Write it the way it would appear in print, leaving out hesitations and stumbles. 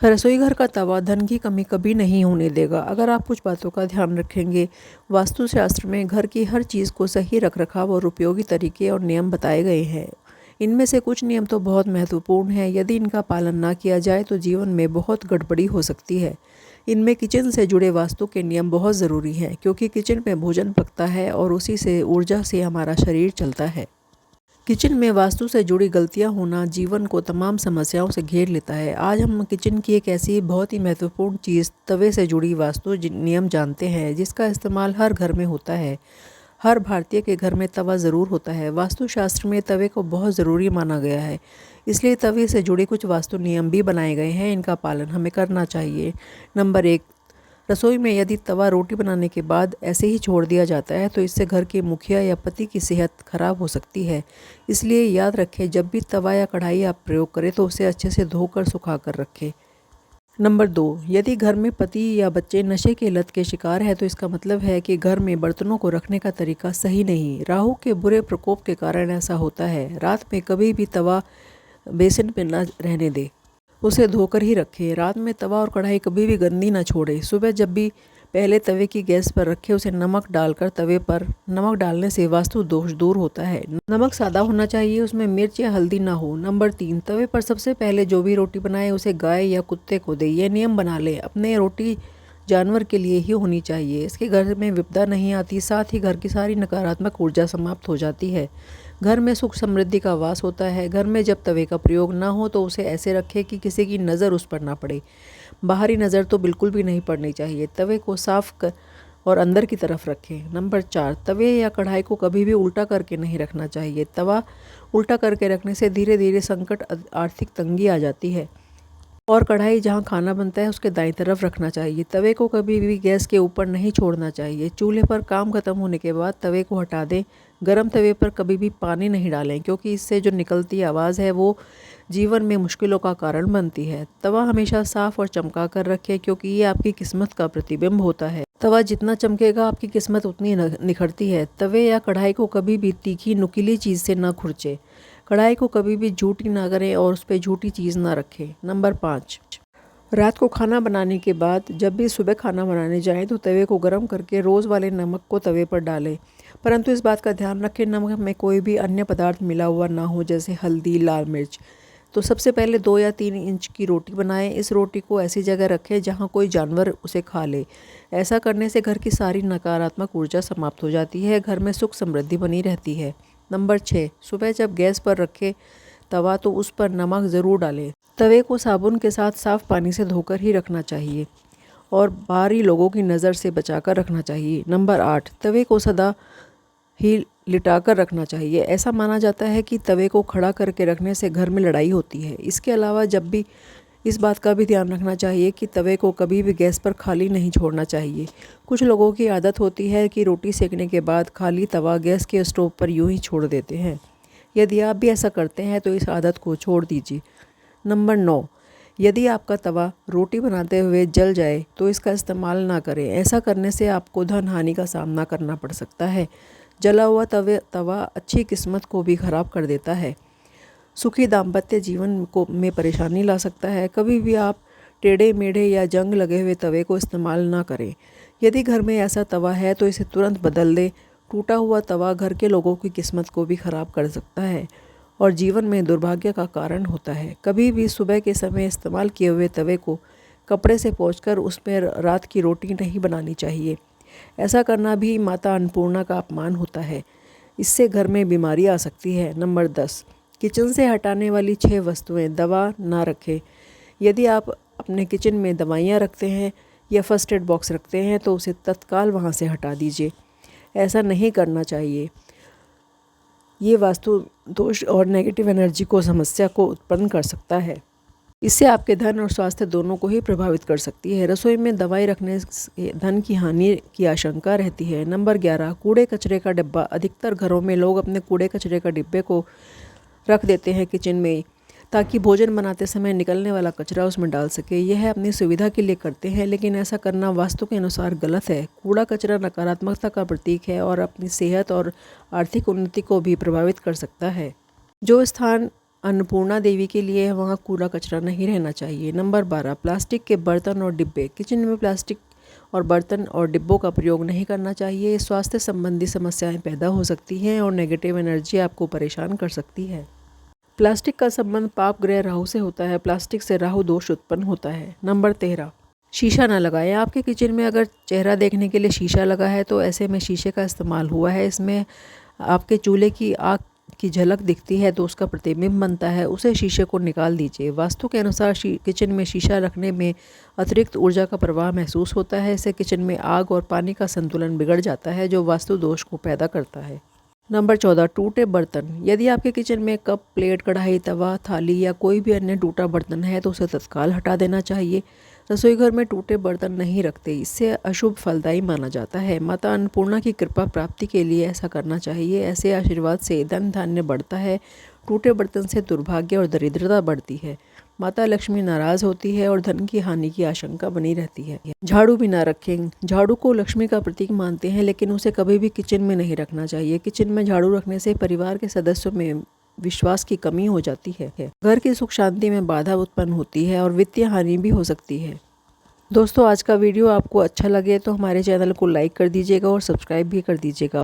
रसोई घर का तवा धन की कमी कभी नहीं होने देगा अगर आप कुछ बातों का ध्यान रखेंगे। वास्तुशास्त्र में घर की हर चीज़ को सही रखरखाव और उपयोगी तरीके और नियम बताए गए हैं। इनमें से कुछ नियम तो बहुत महत्वपूर्ण हैं, यदि इनका पालन ना किया जाए तो जीवन में बहुत गड़बड़ी हो सकती है। इनमें किचन से जुड़े वास्तु के नियम बहुत ज़रूरी हैं, क्योंकि किचन में भोजन पकता है और उसी से ऊर्जा से हमारा शरीर चलता है। किचन में वास्तु से जुड़ी गलतियां होना जीवन को तमाम समस्याओं से घेर लेता है। आज हम किचन की एक ऐसी बहुत ही महत्वपूर्ण चीज़ तवे से जुड़ी वास्तु नियम जानते हैं, जिसका इस्तेमाल हर घर में होता है। हर भारतीय के घर में तवा ज़रूर होता है। वास्तुशास्त्र में तवे को बहुत ज़रूरी माना गया है, इसलिए तवे से जुड़े कुछ वास्तु नियम भी बनाए गए हैं। इनका पालन हमें करना चाहिए। नंबर 1, रसोई में यदि तवा रोटी बनाने के बाद ऐसे ही छोड़ दिया जाता है तो इससे घर के मुखिया या पति की सेहत खराब हो सकती है। इसलिए याद रखें, जब भी तवा या कढ़ाई आप प्रयोग करें तो उसे अच्छे से धोकर सुखा कर रखें। नंबर 2, यदि घर में पति या बच्चे नशे के लत के शिकार है तो इसका मतलब है कि घर में बर्तनों को रखने का तरीका सही नहीं। राहु के बुरे प्रकोप के कारण ऐसा होता है। रात में कभी भी तवा बेसिन में न रहने दें, उसे धोकर ही रखें। रात में तवा और कढ़ाई कभी भी गंदी ना छोड़ें। सुबह जब भी पहले तवे की गैस पर रखें, उसे नमक डालकर तवे पर नमक डालने से वास्तु दोष दूर होता है। नमक सादा होना चाहिए, उसमें मिर्च या हल्दी ना हो। नंबर 3, तवे पर सबसे पहले जो भी रोटी बनाए उसे गाय या कुत्ते को दे। यह नियम बना लें, अपने रोटी जानवर के लिए ही होनी चाहिए। इसके घर में विपदा नहीं आती, साथ ही घर की सारी नकारात्मक ऊर्जा समाप्त हो जाती है। घर में सुख समृद्धि का वास होता है। घर में जब तवे का प्रयोग ना हो तो उसे ऐसे रखें कि किसी की नज़र उस पर ना पड़े। बाहरी नज़र तो बिल्कुल भी नहीं पड़नी चाहिए। तवे को साफ कर और अंदर की तरफ रखें। नंबर 4, तवे या कढ़ाई को कभी भी उल्टा करके नहीं रखना चाहिए। तवा उल्टा करके रखने से धीरे धीरे संकट, आर्थिक तंगी आ जाती है। और कढ़ाई जहाँ खाना बनता है उसके दाईं तरफ रखना चाहिए। तवे को कभी भी गैस के ऊपर नहीं छोड़ना चाहिए। चूल्हे पर काम खत्म होने के बाद तवे को हटा दें। गरम तवे पर कभी भी पानी नहीं डालें, क्योंकि इससे जो निकलती आवाज़ है वो जीवन में मुश्किलों का कारण बनती है। तवा हमेशा साफ और चमका कर रखें, क्योंकि ये आपकी किस्मत का प्रतिबिंब होता है। तवा जितना चमकेगा आपकी किस्मत उतनी निखरती है। तवे या कढ़ाई को कभी भी तीखी नुकीली चीज़ से न खुरचें। कढ़ाई को कभी भी झूठी ना करें और उस पर झूठी चीज़ ना रखें। नंबर 5, रात को खाना बनाने के बाद जब भी सुबह खाना बनाने जाएं तो तवे को गर्म करके रोज़ वाले नमक को तवे पर डालें, परंतु इस बात का ध्यान रखें नमक में कोई भी अन्य पदार्थ मिला हुआ ना हो, जैसे हल्दी, लाल मिर्च। तो सबसे पहले 2 या 3 इंच की रोटी बनाएं। इस रोटी को ऐसी जगह रखें जहां कोई जानवर उसे खा ले। ऐसा करने से घर की सारी नकारात्मक ऊर्जा समाप्त हो जाती है। घर में सुख समृद्धि बनी रहती है। नंबर 6, सुबह जब गैस पर रखें तवा तो उस पर नमक ज़रूर डालें। तवे को साबुन के साथ साफ़ पानी से धोकर ही रखना चाहिए और बाहरी लोगों की नज़र से बचाकर रखना चाहिए। नंबर 8, तवे को सदा ही लिटाकर रखना चाहिए। ऐसा माना जाता है कि तवे को खड़ा करके रखने से घर में लड़ाई होती है। इसके अलावा जब भी इस बात का भी ध्यान रखना चाहिए कि तवे को कभी भी गैस पर खाली नहीं छोड़ना चाहिए। कुछ लोगों की आदत होती है कि रोटी सेकने के बाद खाली तवा गैस के स्टोव पर यूं ही छोड़ देते हैं। यदि आप भी ऐसा करते हैं तो इस आदत को छोड़ दीजिए। नंबर 9, यदि आपका तवा रोटी बनाते हुए जल जाए तो इसका इस्तेमाल ना करें। ऐसा करने से आपको धन हानि का सामना करना पड़ सकता है। जला हुआ तवा अच्छी किस्मत को भी खराब कर देता है। सुखी दाम्पत्य जीवन को में परेशानी ला सकता है। कभी भी आप टेढ़े मेढ़े या जंग लगे हुए तवे को इस्तेमाल ना करें। यदि घर में ऐसा तवा है तो इसे तुरंत बदल दें। टूटा हुआ तवा घर के लोगों की किस्मत को भी खराब कर सकता है और जीवन में दुर्भाग्य का कारण होता है। कभी भी सुबह के समय इस्तेमाल किए हुए तवे को कपड़े से पोंछकर उस पर रात की रोटी नहीं बनानी चाहिए। ऐसा करना भी माता अन्नपूर्णा का अपमान होता है। इससे घर में बीमारी आ सकती है। नंबर 10, किचन से हटाने वाली 6 वस्तुएं। दवा ना रखें। यदि आप अपने किचन में दवाइयाँ रखते हैं या फर्स्ट एड बॉक्स रखते हैं तो उसे तत्काल वहाँ से हटा दीजिए। ऐसा नहीं करना चाहिए। ये वास्तु दोष और नेगेटिव एनर्जी को समस्या को उत्पन्न कर सकता है। इससे आपके धन और स्वास्थ्य दोनों को ही प्रभावित कर सकती है। रसोई में दवाई रखने से धन की हानि की आशंका रहती है। नंबर 11, कूड़े कचरे का डिब्बा। अधिकतर घरों में लोग अपने कूड़े कचरे का डिब्बे को रख देते हैं किचन में, ताकि भोजन बनाते समय निकलने वाला कचरा उसमें डाल सके। यह अपनी सुविधा के लिए करते हैं, लेकिन ऐसा करना वास्तु के अनुसार गलत है। कूड़ा कचरा नकारात्मकता का प्रतीक है और अपनी सेहत और आर्थिक उन्नति को भी प्रभावित कर सकता है। जो स्थान अन्नपूर्णा देवी के लिए वहाँ कूड़ा कचरा नहीं रहना चाहिए। नंबर 12, प्लास्टिक के बर्तन और डिब्बे। किचन में प्लास्टिक और बर्तन और डिब्बों का प्रयोग नहीं करना चाहिए। स्वास्थ्य संबंधी समस्याएं पैदा हो सकती हैं और नेगेटिव एनर्जी आपको परेशान कर सकती है। प्लास्टिक का संबंध पाप ग्रह राहु से होता है। प्लास्टिक से राहु दोष उत्पन्न होता है। नंबर 13, शीशा न लगाएं। आपके किचन में अगर चेहरा देखने के लिए शीशा लगा है तो ऐसे में शीशे का इस्तेमाल हुआ है। इसमें आपके चूल्हे की आग की झलक दिखती है तो उसका प्रतिबिंब बनता है, उसे शीशे को निकाल दीजिए। वास्तु के अनुसार किचन में शीशा रखने में अतिरिक्त ऊर्जा का प्रवाह महसूस होता है। इससे किचन में आग और पानी का संतुलन बिगड़ जाता है जो वास्तु दोष को पैदा करता है। नंबर 14, टूटे बर्तन। यदि आपके किचन में कप, प्लेट, कढ़ाई, तवा, थाली या कोई भी अन्य टूटा बर्तन है तो उसे तत्काल हटा देना चाहिए। रसोई घर में टूटे बर्तन नहीं रखते, इससे अशुभ फलदायी माना जाता है। माता अन्नपूर्णा की कृपा प्राप्ति के लिए ऐसा करना चाहिए। ऐसे आशीर्वाद से धन धान्य बढ़ता है। टूटे बर्तन से दुर्भाग्य और दरिद्रता बढ़ती है। माता लक्ष्मी नाराज होती है और धन की हानि की आशंका बनी रहती है। झाड़ू भी ना रखें। झाड़ू को लक्ष्मी का प्रतीक मानते हैं लेकिन उसे कभी भी किचन में नहीं रखना चाहिए। किचन में झाड़ू रखने से परिवार के सदस्यों में विश्वास की कमी हो जाती है। घर की सुख शांति में बाधा उत्पन्न होती है और वित्तीय हानि भी हो सकती है। दोस्तों, आज का वीडियो आपको अच्छा लगे तो हमारे चैनल को लाइक कर दीजिएगा और सब्सक्राइब भी कर दीजिएगा।